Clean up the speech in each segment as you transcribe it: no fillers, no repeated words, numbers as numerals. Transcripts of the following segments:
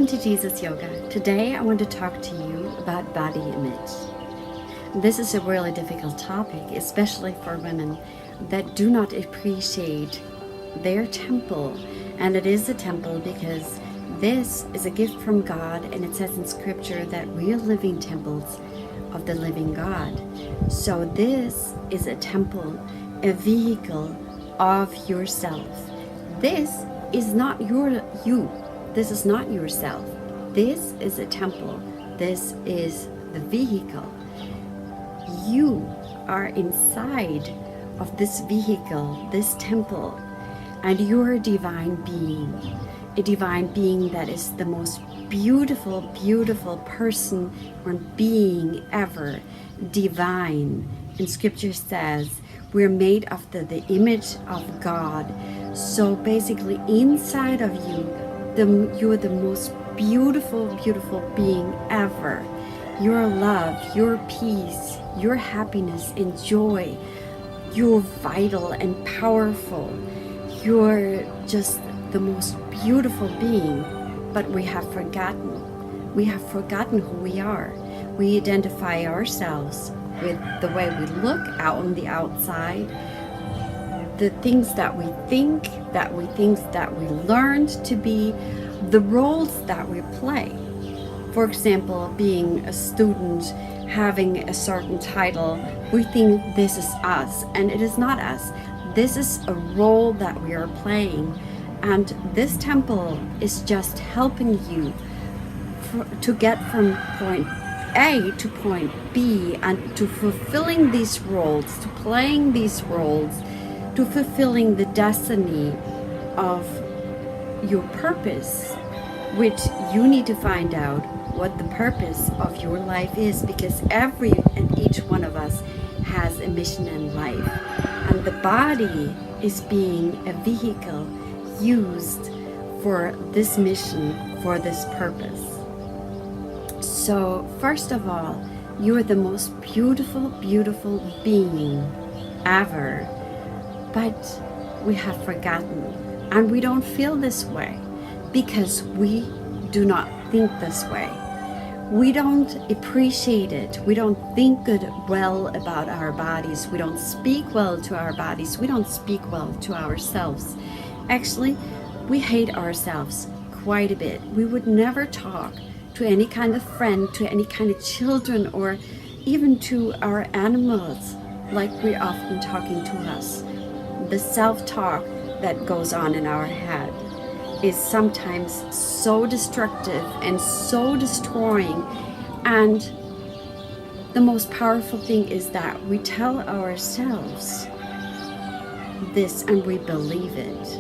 Welcome to Jesus Yoga. Today I want to talk to you about body image. This is a really difficult topic, especially for women that do not appreciate their temple. And it is a temple because this is a gift from God, and it says in scripture that we are living temples of the living God. So this is a temple, a vehicle of yourself. This is not you. This is not yourself. This is a temple. This is the vehicle. You are inside of this vehicle, this temple, and you're a divine being that is the most beautiful, beautiful person or being ever, divine. And scripture says we're made after the image of God. So basically inside of you, you're the most beautiful, beautiful being ever. Your love, your peace, your happiness and joy. You're vital and powerful. You're just the most beautiful being. But we have forgotten. We have forgotten who we are. We identify ourselves with the way we look out on the outside, the things that we think that we learned to be, the roles that we play. For example, being a student, having a certain title, we think this is us, and it is not us. This is a role that we are playing, and this temple is just helping you to get from point A to point B, and to fulfilling these roles, to playing these roles, to fulfilling the destiny of your purpose, which you need to find out what the purpose of your life is, because every and each one of us has a mission in life, and the body is being a vehicle used for this mission, for this purpose. So first of all, you are the most beautiful, beautiful being ever. But we have forgotten, and we don't feel this way because we do not think this way. We don't appreciate it. We don't think well about our bodies. We don't speak well to our bodies. We don't speak well to ourselves. Actually, we hate ourselves quite a bit. We would never talk to any kind of friend, to any kind of children, or even to our animals like we're often talking to us. The self-talk that goes on in our head is sometimes so destructive and so destroying. And the most powerful thing is that we tell ourselves this and we believe it.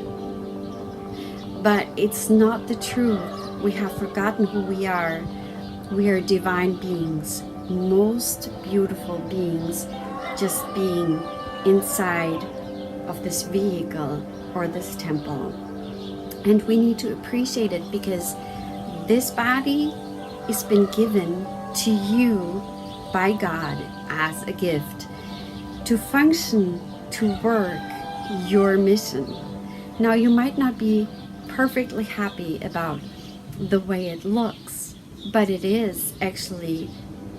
But it's not the truth. We have forgotten who we are. We are divine beings, most beautiful beings, just being inside of this vehicle or this temple. And we need to appreciate it because this body has been given to you by God as a gift to function, to work your mission. Now, you might not be perfectly happy about the way it looks, but it is actually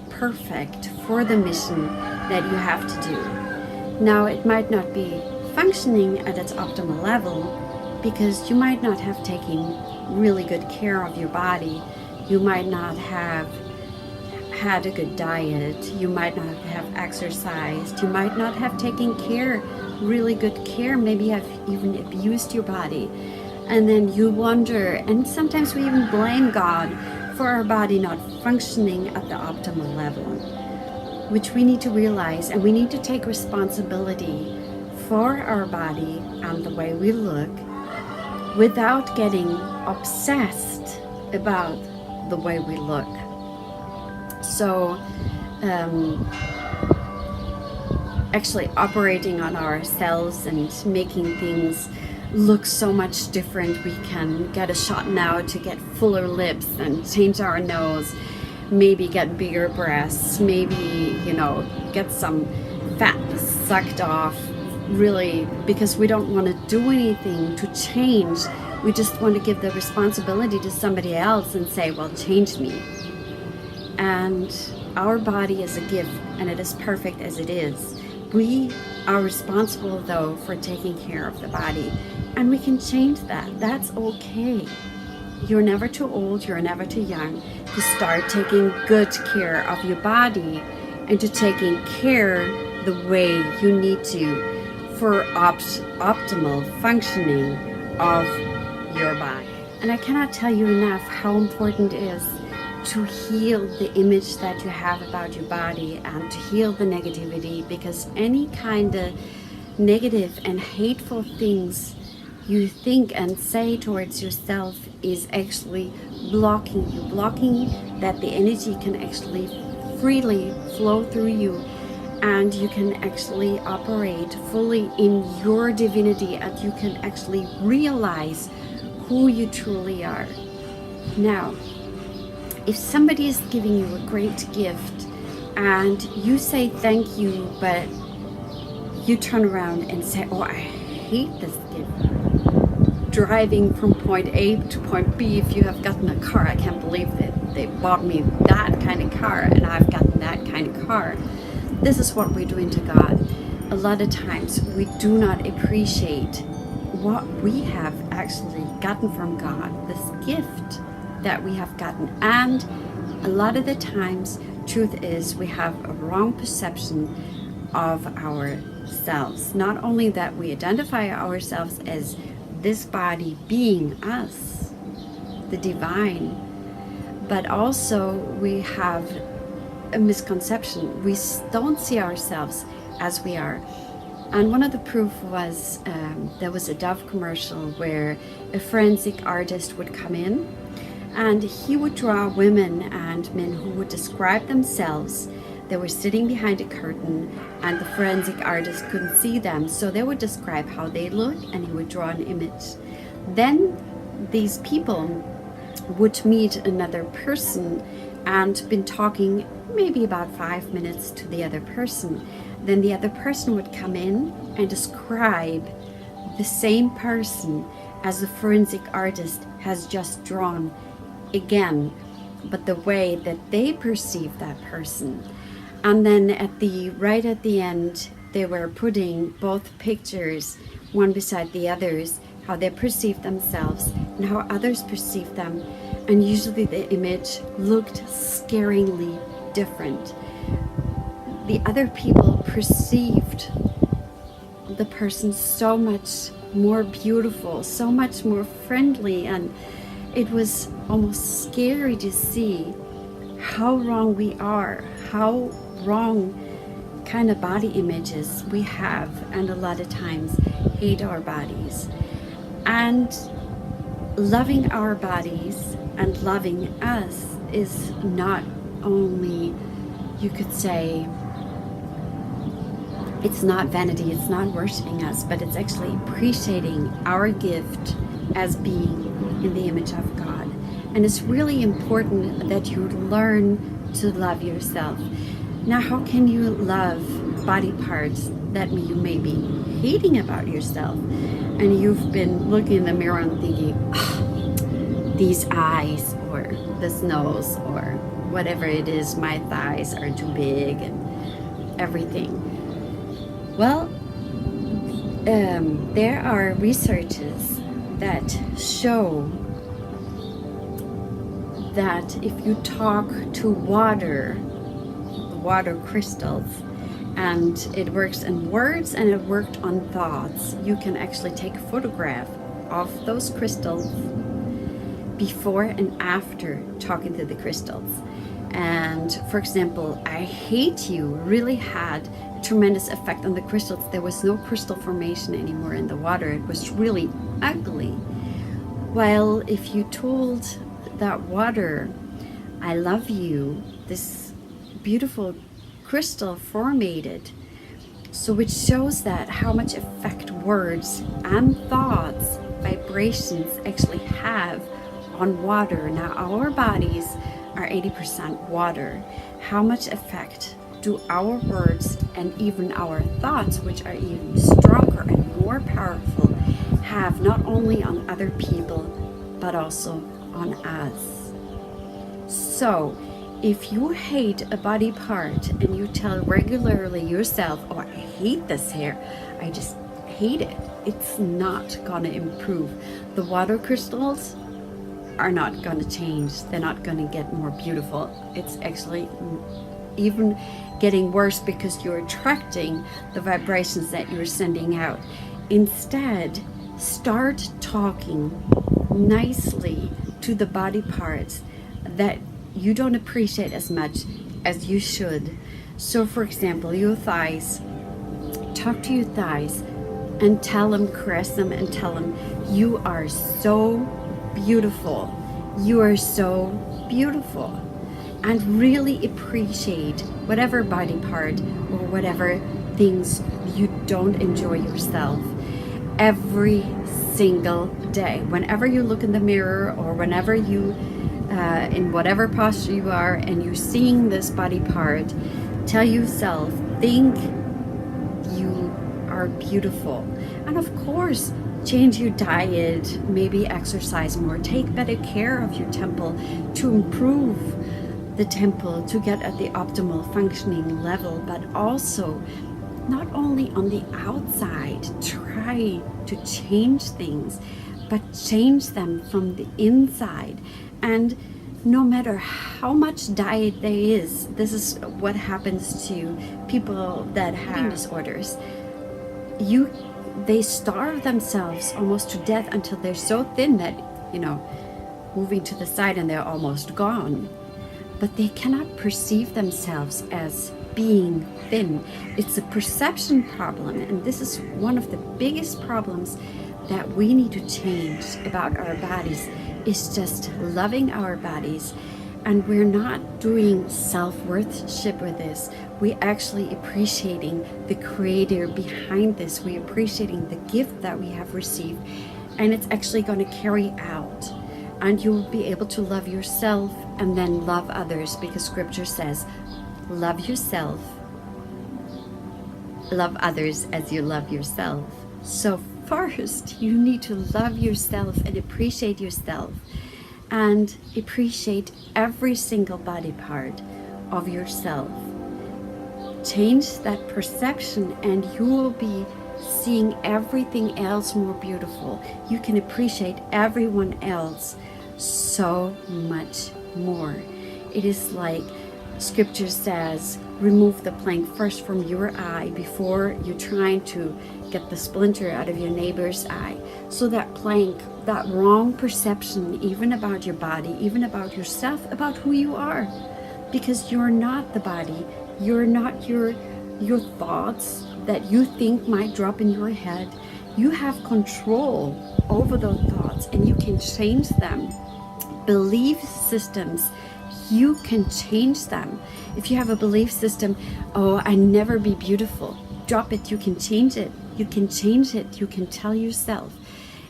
perfect for the mission that you have to do. Now, it might not be functioning at its optimal level because you might not have taken really good care of your body. You might not have had a good diet. You might not have exercised. You might not have taken really good care. Maybe have even abused your body. And then you wonder, and sometimes we even blame God for our body not functioning at the optimal level, which we need to realize, and we need to take responsibility for our body and the way we look without getting obsessed about the way we look. So actually operating on ourselves and making things look so much different. We can get a shot now to get fuller lips and change our nose, maybe get bigger breasts, maybe, get some fat sucked off really, because we don't want to do anything to change. We just want to give the responsibility to somebody else and say, well, change me. And our body is a gift, and it is perfect as it is. We are responsible, though, for taking care of the body, and we can change that. That's okay. You're never too old, you're never too young to start taking good care of your body and to taking care the way you need to for optimal functioning of your body. And I cannot tell you enough how important it is to heal the image that you have about your body and to heal the negativity, because any kind of negative and hateful things you think and say towards yourself is actually blocking that the energy can actually freely flow through you, and you can actually operate fully in your divinity, and you can actually realize who you truly are. Now, if somebody is giving you a great gift and you say thank you, but you turn around and say, oh, I hate this gift. Driving from point A to point B, if you have gotten a car, I can't believe that they bought me that kind of car and I've gotten that kind of car. This is what we're doing to God. A lot of times we do not appreciate what we have actually gotten from God, this gift that we have gotten. And a lot of the times, truth is, we have a wrong perception of ourselves. Not only that we identify ourselves as this body being us, the divine, but also we have a misconception. We don't see ourselves as we are. And one of the proof was there was a Dove commercial where a forensic artist would come in and he would draw women and men who would describe themselves. They were sitting behind a curtain and the forensic artist couldn't see them, so they would describe how they look and he would draw an image. Then these people would meet another person and been talking maybe about 5 minutes to the other person. Then the other person would come in and describe the same person as the forensic artist has just drawn again, but the way that they perceive that person. And then right at the end, they were putting both pictures one beside the others, how they perceive themselves and how others perceive them. And usually the image looked scaringly different. The other people perceived the person so much more beautiful, so much more friendly, and it was almost scary to see how wrong we are, how wrong kind of body images we have, and a lot of times hate our bodies. And loving our bodies and loving us is not only, you could say, it's not vanity, it's not worshiping us, but it's actually appreciating our gift as being in the image of God. And it's really important that you learn to love yourself. Now, how can you love body parts that you may be hating about yourself? And you've been looking in the mirror and thinking, oh, these eyes, or this nose, or whatever it is, my thighs are too big, and everything. Well, there are researches that show that if you talk to water crystals, and it works in words and it worked on thoughts, you can actually take a photograph of those crystals before and after talking to the crystals. And for example, I hate you really had a tremendous effect on the crystals. There was no crystal formation anymore in the water. It was really ugly. While if you told that water, I love you, this beautiful crystal formated. So it shows that how much effect words and thoughts, vibrations actually have on water. Now our bodies are 80% water. How much effect do our words and even our thoughts, which are even stronger and more powerful, have not only on other people but also on us. So if you hate a body part and you tell regularly yourself, oh, I hate this hair, I just hate it, it's not gonna improve. The water crystals are not gonna change. They're not gonna get more beautiful. It's actually even getting worse because you're attracting the vibrations that you're sending out. Instead, start talking nicely to the body parts that you don't appreciate as much as you should. So for example, your thighs, talk to your thighs and tell them, caress them and tell them, you are so beautiful. You are so beautiful. And really appreciate whatever body part or whatever things you don't enjoy yourself every single day. Whenever you look in the mirror or whenever you, in whatever posture you are and you're seeing this body part, tell yourself, think you are beautiful. And of course, change your diet, maybe exercise more, take better care of your temple to improve the temple to get at the optimal functioning level, but also not only on the outside, try to change things, but change them from the inside. And no matter how much diet there is, this is what happens to people that have eating disorders. They starve themselves almost to death until they're so thin that, moving to the side and they're almost gone. But they cannot perceive themselves as being thin. It's a perception problem, and this is one of the biggest problems that we need to change about our bodies, is just loving our bodies. And we're not doing self-worship with this. We're actually appreciating the creator behind this. We're appreciating the gift that we have received, and it's actually going to carry out. And you'll be able to love yourself and then love others, because scripture says, love yourself, love others as you love yourself. So first, you need to love yourself and appreciate yourself, and appreciate every single body part of yourself. Change that perception and you will be seeing everything else more beautiful. You can appreciate everyone else so much more. It is like scripture says, remove the plank first from your eye before you're trying to get the splinter out of your neighbor's eye. So that plank, that wrong perception, even about your body, even about yourself, about who you are, because you're not the body, you're not your thoughts that you think might drop in your head. You have control over those thoughts and you can change them. Belief systems, you can change them. If you have a belief system, oh, I never be beautiful, drop it. You can change it. You can change it. You can tell yourself.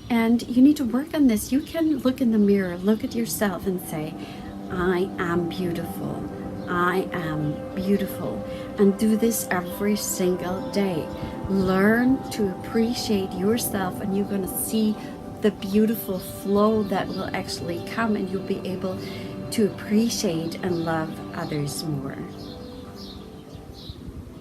And you need to work on this. You can look in the mirror, look at yourself and say, I am beautiful. I am beautiful. And do this every single day. Learn to appreciate yourself, and you're going to see the beautiful flow that will actually come, and you'll be able to appreciate and love others more.